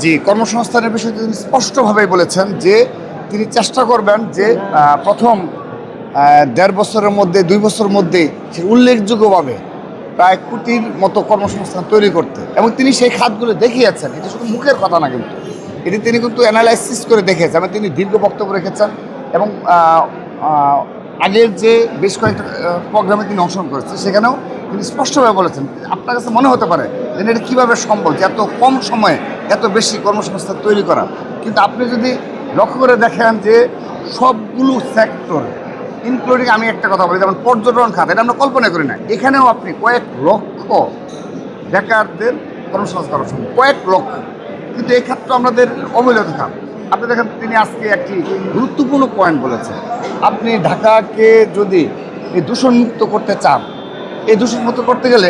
জি, কর্মসংস্থানের বিষয়ে তিনি স্পষ্টভাবেই বলেছেন যে তিনি চেষ্টা করবেন যে প্রথম ১.৫ বছরের মধ্যে ২ বছরের মধ্যে সে উল্লেখযোগ্যভাবে প্রায় কোটির মতো কর্মসংস্থান তৈরি করতে, এবং তিনি সেই খাতগুলো দেখিয়েছেন। এটা শুধু মুখের কথা না, কিন্তু এটি তিনি কিন্তু অ্যানালাইসিস করে দেখিয়েছেন এবং তিনি দীর্ঘ বক্তব্য রেখেছেন। এবং আগের যে বেশ কয়েকটা প্রোগ্রামে তিনি অংশগ্রহণ করেছেন, সেখানেও তিনি স্পষ্টভাবে বলেছেন। আপনার কাছে মনে হতে পারে যে এটা কীভাবে সম্ভব যে এত কম সময়ে এত বেশি কর্মসংস্থান তৈরি করা, কিন্তু আপনি যদি লক্ষ্য করে দেখেন যে সবগুলো সেক্টর ইনক্লুডিং, আমি একটা কথা বলি, যেমন পর্যটন খাত, এটা আমরা কল্পনা করি না, এখানেও আপনি কয়েক লক্ষ বেকারদের কর্মসংস্থান সম্ভব, কয়েক লক্ষ। কিন্তু এই খাতটা আমাদের অবহেলিত খাত। আপনি দেখেন তিনি আজকে একটি গুরুত্বপূর্ণ পয়েন্ট বলেছেন, আপনি ঢাকাকে যদি এই দূষণমুক্ত করতে চান, এই দূষণমুক্ত করতে গেলে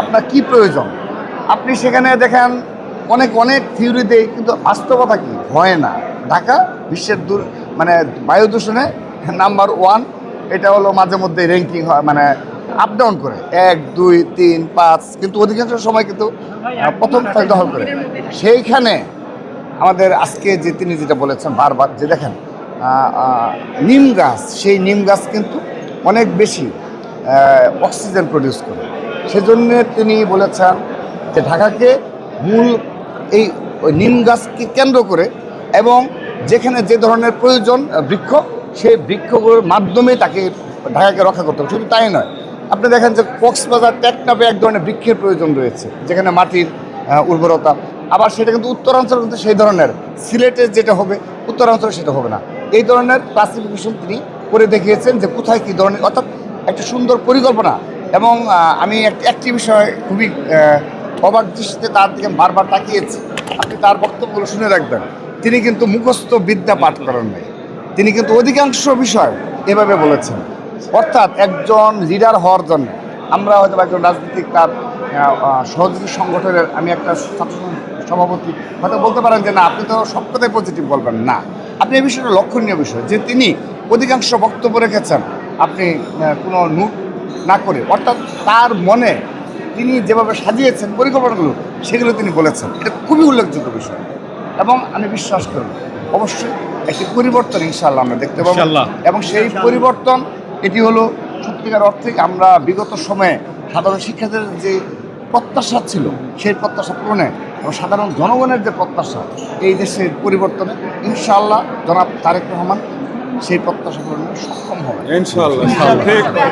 আপনার কি প্রয়োজন, আপনি সেখানে দেখেন অনেক অনেক থিওরি দেয়, কিন্তু বাস্তবতা কি হয় না। ঢাকা বিশ্বের মানে বায়ু দূষণে নাম্বার 1, এটা হলো মাঝে মধ্যে র্যাঙ্কিং হয়, মানে আপ ডাউন করে 1, 2, 3, 5, কিন্তু অধিকাংশ সময় কিন্তু প্রথম স্থান দখল করে। সেইখানে আমাদের আজকে যে তিনি যেটা বলেছেন বারবার, যে দেখেন নিম গাছ, সেই নিম গাছ কিন্তু অনেক বেশি অক্সিজেন প্রডিউস করে। সেজন্য তিনি বলেছেন যে ঢাকাকে মূল এই নিম গাছকে কেন্দ্র করে, এবং যেখানে যে ধরনের প্রয়োজন বৃক্ষ, সেই বৃক্ষগুলোর মাধ্যমে তাকে ঢাকাকে রক্ষা করতে হবে। শুধু তাই নয়, আপনি দেখেন যে কক্সবাজার টেকনাফে এক ধরনের বৃক্ষের প্রয়োজন রয়েছে, যেখানে মাটির উর্বরতা, আবার সেটা কিন্তু উত্তরাঞ্চলে কিন্তু সেই ধরনের, সিলেটে যেটা হবে উত্তরাঞ্চলে সেটা হবে না। এই ধরনের ক্লাসিফিকেশন তিনি করে দেখিয়েছেন যে কোথায় কী ধরনের, অর্থাৎ একটা সুন্দর পরিকল্পনা। এবং আমি একটি বিষয় খুবই অবাক দৃষ্টিতে তার দিকে বারবার তাকিয়েছি, আপনি তার বক্তব্যগুলো শুনে রাখবেন। তিনি কিন্তু মুখস্থ বিদ্যা পাঠ করেন নাই, তিনি কিন্তু অধিকাংশ বিষয় এভাবে বলেছেন। অর্থাৎ একজন লিডার হওয়ার জন্য, আমরা হয়তো একজন রাজনীতিক, তার সহযোগী সংগঠনের আমি একটা ছাত্র সভাপতি, হয়তো বলতে পারেন যে না, আপনি তো সব কথাই পজিটিভ বলবেন না। আপনি এই বিষয়টা লক্ষণীয় বিষয় যে তিনি অধিকাংশ বক্তব্য রেখেছেন আপনি কোনো নোট না করে, অর্থাৎ তার মনে তিনি যেভাবে সাজিয়েছেন পরিকল্পনাগুলো, সেগুলো তিনি বলেছেন। এটা খুবই উল্লেখযোগ্য বিষয়, এবং আমি বিশ্বাস করি অবশ্যই একটি পরিবর্তন ইনশাআল্লাহ আমরা দেখতে পাবো। এবং সেই পরিবর্তন এটি হলো সত্যিকার অর্থে আমরা বিগত সময়ে সাধারণ শিক্ষার্থীদের যে প্রত্যাশা ছিল, সেই প্রত্যাশা পূরণে এবং সাধারণ জনগণের যে প্রত্যাশা এই দেশের পরিবর্তনে, ইনশাআল্লাহ জনাব তারেক রহমান সেই প্রত্যাশা পূরণে সক্ষম হবে। ইনশাআল্লাহ।